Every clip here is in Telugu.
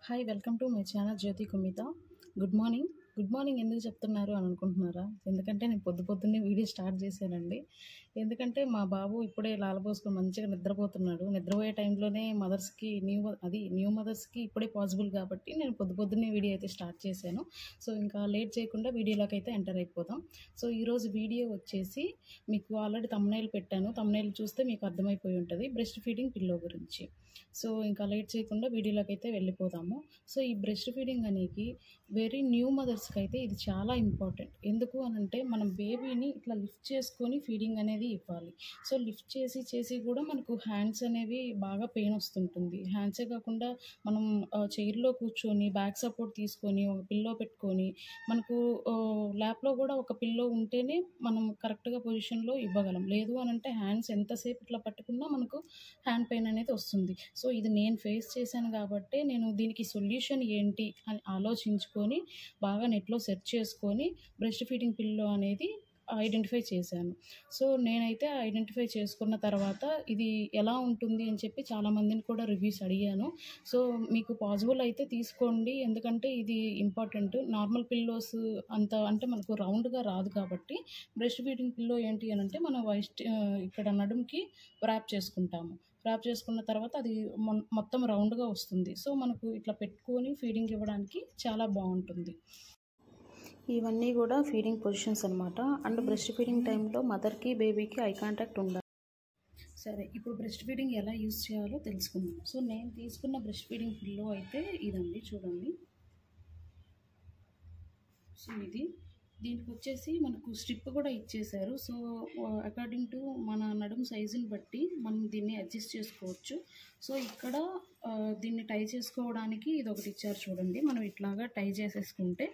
Hi welcome to my channel Jyothi Kumitha. Good morning. Good morning ఎందుకు చెప్తున్నారు అని అనుకుంటున్నారా? ఎందుకంటే నేను పొద్దున్నే వీడియో స్టార్ట్ చేశానండి. ఎందుకంటే మా బాబు ఇప్పుడే లాలబోసుకొని మంచిగా నిద్రపోతున్నాడు. నిద్రపోయే టైంలోనే న్యూ మదర్స్కి ఇప్పుడే పాసిబుల్ కాబట్టి నేను పొద్దున్నే వీడియో అయితే స్టార్ట్ చేశాను. సో ఇంకా లేట్ చేయకుండా వీడియోలోకి అయితే ఎంటర్ అయిపోదాం. సో ఈరోజు వీడియో వచ్చేసి మీకు ఆల్రెడీ థంబ్నెయిల్ పెట్టాను. థంబ్నెయిల్ చూస్తే మీకు అర్థమైపోయి ఉంటుంది, బ్రెస్ట్ ఫీడింగ్ పిల్లో గురించి. సో ఇంకా లేట్ చేయకుండా వీడియోలోకి అయితే వెళ్ళిపోదాము. సో ఈ బ్రెస్ట్ ఫీడింగ్ అనేది వెరీ న్యూ మదర్స్కి అయితే ఇది చాలా ఇంపార్టెంట్. ఎందుకు అనంటే మనం బేబీని ఇట్లా లిఫ్ట్ చేసుకొని ఫీడింగ్ అనేది ఇవ్వాలి. సో లిఫ్ట్ చేసి కూడా మనకు హ్యాండ్స్ అనేవి బాగా పెయిన్ వస్తుంటుంది. హ్యాండ్సే కాకుండా మనం చైర్లో కూర్చొని బ్యాక్ సపోర్ట్ తీసుకొని ఒక పిల్లో పెట్టుకొని మనకు ల్యాప్లో కూడా ఒక పిల్లో ఉంటేనే మనం కరెక్ట్గా పొజిషన్లో ఇవ్వగలం. లేదు అనంటే హ్యాండ్స్ ఎంతసేపు ఇట్లా పట్టుకున్నా మనకు హ్యాండ్ పెయిన్ అనేది వస్తుంది. సో ఇది నేను ఫేస్ చేశాను కాబట్టి నేను దీనికి సొల్యూషన్ ఏంటి అని ఆలోచించుకొని బాగా నెట్లో సెర్చ్ చేసుకొని బ్రెస్ట్ ఫీడింగ్ పిల్లో అనేది ఐడెంటిఫై చేశాను. సో నేనైతే ఐడెంటిఫై చేసుకున్న తర్వాత ఇది ఎలా ఉంటుంది అని చెప్పి చాలామందిని కూడా రివ్యూస్ అడిగాను. సో మీకు పాసిబుల్ అయితే తీసుకోండి, ఎందుకంటే ఇది ఇంపార్టెంట్. నార్మల్ పిల్లోస్ అంత అంటే మనకు రౌండ్గా రాదు కాబట్టి బ్రెస్ట్ ఫీడింగ్ పిల్లో ఏంటి అని అంటే మనం ఇక్కడ నడుముకి ర్యాప్ చేసుకుంటాము. ర్యాప్ చేసుకున్న తర్వాత అది మొత్తం రౌండ్గా వస్తుంది. సో మనకు ఇట్లా పెట్టుకొని ఫీడింగ్ ఇవ్వడానికి చాలా బాగుంటుంది. ఇవన్నీ కూడా ఫీడింగ్ పొజిషన్స్ అనమాట. అండ్ బ్రెస్ట్ ఫీడింగ్ టైంలో మదర్కి బేబీకి ఐ కాంటాక్ట్ ఉండాలి. సరే, ఇప్పుడు బ్రెస్ట్ ఫీడింగ్ ఎలా యూజ్ చేయాలో తెలుసుకుందాం. సో నేను తీసుకున్న బ్రెస్ట్ ఫీడింగ్ పిల్లో అయితే ఇదండి, చూడండి. సో దీనికి వచ్చేసి మనకు స్ట్రిప్ కూడా ఇచ్చేశారు. సో అకార్డింగ్ టు మన నడుము సైజుని బట్టి మనం దీన్ని అడ్జస్ట్ చేసుకోవచ్చు. సో ఇక్కడ దీన్ని టై చేసుకోవడానికి ఇది ఒకటి ఇచ్చారు చూడండి. మనం ఇట్లాగా టై చేసేసుకుంటే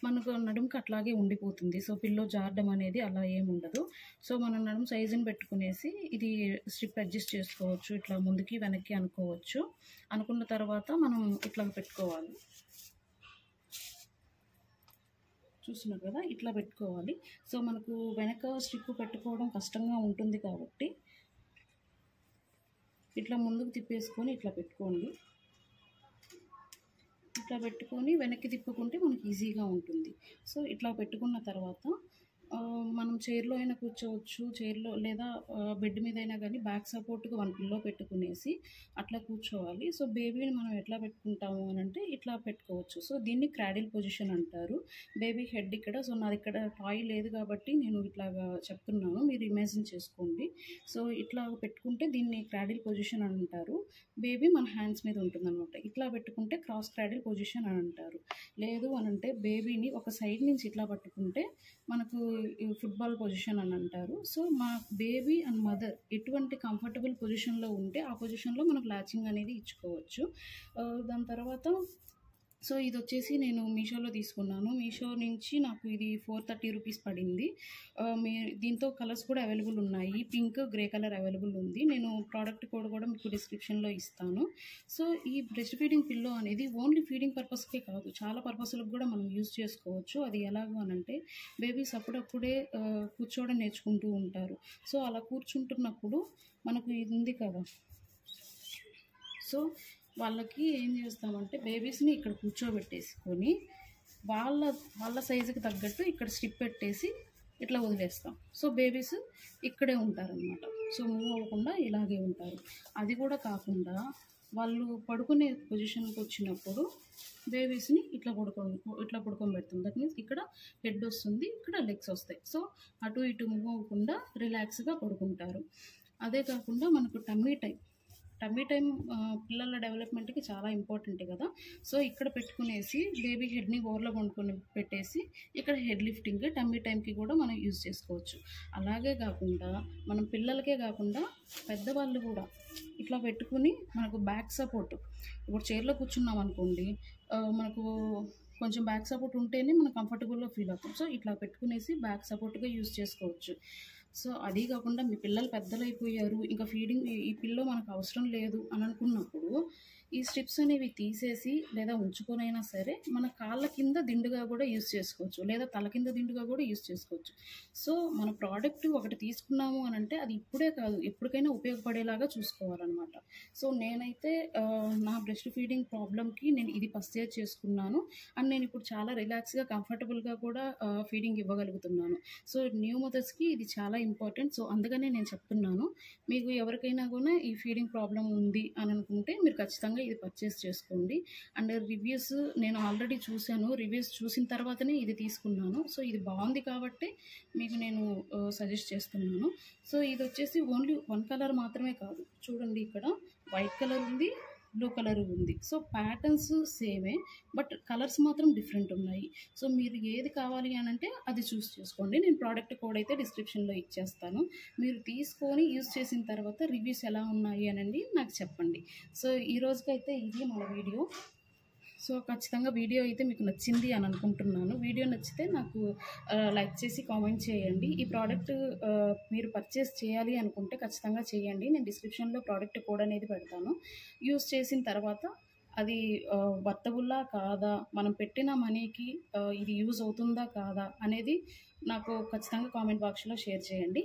మనకు నడుముకి అట్లాగే ఉండిపోతుంది. సో పిల్లో జారడం అనేది అలా ఏమి ఉండదు. సో మనం నడుము సైజుని పెట్టుకునేసి ఇది స్ట్రిప్ అడ్జస్ట్ చేసుకోవచ్చు. ఇట్లా ముందుకి వెనక్కి అనుకోవచ్చు. అనుకున్న తర్వాత మనం ఇట్లా పెట్టుకోవాలి. చూస్తున్నారు కదా, ఇట్లా పెట్టుకోవాలి. సో మనకు వెనక స్ట్రిప్ పెట్టుకోవడం కష్టంగా ఉంటుంది కాబట్టి ఇట్లా ముందుకు తిప్పేసుకొని ఇట్లా పెట్టుకోండి. ఇట్లా పెట్టుకొని వెనక్కి తిప్పుకుంటే మనకి ఈజీగా ఉంటుంది. సో ఇట్లా పెట్టుకున్న తర్వాత మనం చైర్లో అయినా కూర్చోవచ్చు, చైర్లో లేదా బెడ్ మీద అయినా కానీ బ్యాక్ సపోర్ట్గా వన్ పిల్లో పెట్టుకునేసి అట్లా కూర్చోవాలి. సో బేబీని మనం ఎట్లా పెట్టుకుంటాము అని అంటే ఇట్లా పెట్టుకోవచ్చు. సో దీన్ని క్రాడిల్ పొజిషన్ అంటారు. బేబీ హెడ్ ఇక్కడ, సో నాది ఇక్కడ టాయ్ లేదు కాబట్టి నేను ఇట్లాగా చెప్తున్నాను, మీరు ఇమాజిన్ చేసుకోండి. సో ఇట్లా పెట్టుకుంటే దీన్ని క్రాడిల్ పొజిషన్ అని అంటారు. బేబీ మన హ్యాండ్స్ మీద ఉంటుందన్నమాట. ఇట్లా పెట్టుకుంటే క్రాస్ క్రాడిల్ పొజిషన్ అని అంటారు. లేదు అని అంటే బేబీని ఒక సైడ్ నుంచి ఇట్లా పట్టుకుంటే మనకు ఫుట్బాల్ పొజిషన్ అని అంటారు. సో మా బేబీ అండ్ మదర్ ఎటువంటి కంఫర్టబుల్ పొజిషన్లో ఉంటే ఆ పొజిషన్లో మనకు లాచింగ్ అనేది ఇచ్చుకోవచ్చు. దాని తర్వాత సో ఇది వచ్చేసి నేను మీషోలో తీసుకున్నాను. మీషో నుంచి నాకు ఇది 430 రూపీస్ పడింది. దీంతో కలర్స్ కూడా అవైలబుల్ ఉన్నాయి. పింక్, గ్రే కలర్ అవైలబుల్ ఉంది. నేను ప్రోడక్ట్ కోడ్ కూడా మీకు డిస్క్రిప్షన్లో ఇస్తాను. సో ఈ బ్రెస్ట్ ఫీడింగ్ పిల్లో అనేది ఓన్లీ ఫీడింగ్ పర్పస్కే కాదు, చాలా పర్పస్లకు కూడా మనం యూజ్ చేసుకోవచ్చు. అది ఎలాగో అనంటే బేబీస్ అప్పుడప్పుడే కూర్చోవడం నేర్చుకుంటూ ఉంటారు. సో అలా కూర్చుంటున్నప్పుడు మనకు ఇది ఉంది కదా, సో వాళ్ళకి ఏం చేస్తామంటే బేబీస్ని ఇక్కడ కూర్చోబెట్టేసుకొని వాళ్ళ సైజుకి తగ్గట్టు ఇక్కడ స్ట్రిప్ పెట్టేసి ఇట్లా వదిలేస్తాం. సో బేబీస్ ఇక్కడే ఉంటారనమాట. సో మూవ్ అవ్వకుండా ఇలాగే ఉంటారు. అది కూడా కాకుండా వాళ్ళు పడుకునే పొజిషన్కి వచ్చినప్పుడు బేబీస్ని ఇట్లా పడుకోబెడతాం. దట్ మీన్స్ ఇక్కడ హెడ్ వస్తుంది, ఇక్కడ లెగ్స్ వస్తాయి. సో అటు ఇటు మూవ్ అవ్వకుండా రిలాక్స్గా పడుకుంటారు. అదే కాకుండా మనకు టమ్మీ టైం పిల్లల డెవలప్మెంట్కి చాలా ఇంపార్టెంట్ కదా. సో ఇక్కడ పెట్టుకునేసి బేబీ హెడ్ని ఓవర్లో కొనుక్కొని పెట్టేసి ఇక్కడ హెడ్ లిఫ్టింగ్ టమ్మీ టైంకి కూడా మనం యూజ్ చేసుకోవచ్చు. అలాగే కాకుండా మనం పిల్లలకే కాకుండా పెద్దవాళ్ళు కూడా ఇట్లా పెట్టుకుని మనకు బ్యాక్ సపోర్ట్, ఇప్పుడు చైర్లో కూర్చున్నాం అనుకోండి, మనకు కొంచెం బ్యాక్ సపోర్ట్ ఉంటేనే మనం కంఫర్టబుల్గా ఫీల్ అవుతాం. సో ఇట్లా పెట్టుకునేసి బ్యాక్ సపోర్ట్గా యూజ్ చేసుకోవచ్చు. సో అది కాకుండా మీ పిల్లలు పెద్దలు అయిపోయారు, ఇంకా ఫీడింగ్ ఈ పిల్లో మనకు అవసరం లేదు అని అనుకున్నప్పుడు ఈ స్ట్రిప్స్ అనేవి తీసేసి లేదా ఉంచుకొనైనా సరే మన కాళ్ళ కింద దిండుగా కూడా యూజ్ చేసుకోవచ్చు, లేదా తల కింద దిండుగా కూడా యూజ్ చేసుకోవచ్చు. సో మన ప్రోడక్ట్ ఒకటి తీసుకున్నాము అని అంటే అది ఇప్పుడే కాదు ఎప్పటికైనా ఉపయోగపడేలాగా చూసుకోవాలన్నమాట. సో నేనైతే నా బ్రెస్ట్ ఫీడింగ్ ప్రాబ్లమ్కి నేను ఇది పర్చేజ్ చేసుకున్నాను. అండ్ నేను ఇప్పుడు చాలా రిలాక్స్గా కంఫర్టబుల్గా కూడా ఫీడింగ్ ఇవ్వగలుగుతున్నాను. సో న్యూ మదర్స్కి ఇది చాలా ఇంపార్టెంట్. సో అందుకనే నేను చెప్తున్నాను, మీకు ఎవరికైనా కూడా ఈ ఫీడింగ్ ప్రాబ్లం ఉంది అని అనుకుంటే మీరు ఖచ్చితంగా ఇది పర్చేస్ చేసుకోండి. అండ్ రివ్యూస్ నేను ఆల్రెడీ చూశాను, రివ్యూస్ చూసిన తర్వాతనే ఇది తీసుకున్నాను. సో ఇది బాగుంది కాబట్టి మీకు నేను సజెస్ట్ చేస్తున్నాను. సో ఇది వచ్చేసి ఓన్లీ వన్ కలర్ మాత్రమే కాదు, చూడండి ఇక్కడ వైట్ కలర్ ఉంది, బ్లూ కలర్ ఉంది. సో ప్యాటర్న్స్ సేమే, బట్ కలర్స్ మాత్రం డిఫరెంట్ ఉన్నాయి. సో మీరు ఏది కావాలి అని అంటే అది చూస్ చేసుకోండి. నేను ప్రోడక్ట్ కోడ్ అయితే డిస్క్రిప్షన్లో ఇచ్చేస్తాను. మీరు తీసుకొని యూజ్ చేసిన తర్వాత రివ్యూస్ ఎలా ఉన్నాయి అనండి నాకు చెప్పండి. సో ఈ రోజుకైతే ఇది మన వీడియో. సో ఖచ్చితంగా వీడియో అయితే మీకు నచ్చింది అని అనుకుంటున్నాను. వీడియో నచ్చితే నాకు లైక్ చేసి కామెంట్ చేయండి. ఈ ప్రోడక్ట్ మీరు పర్చేస్ చేయాలి అనుకుంటే ఖచ్చితంగా చేయండి. నేను డిస్క్రిప్షన్లో ప్రోడక్ట్ కోడ్ అనేది పెడతాను. యూస్ చేసిన తర్వాత అది వర్తబుల్లా కాదా, మనం పెట్టిన మనీకి ఇది యూజ్ అవుతుందా కాదా అనేది నాకు ఖచ్చితంగా కామెంట్ బాక్స్లో షేర్ చేయండి.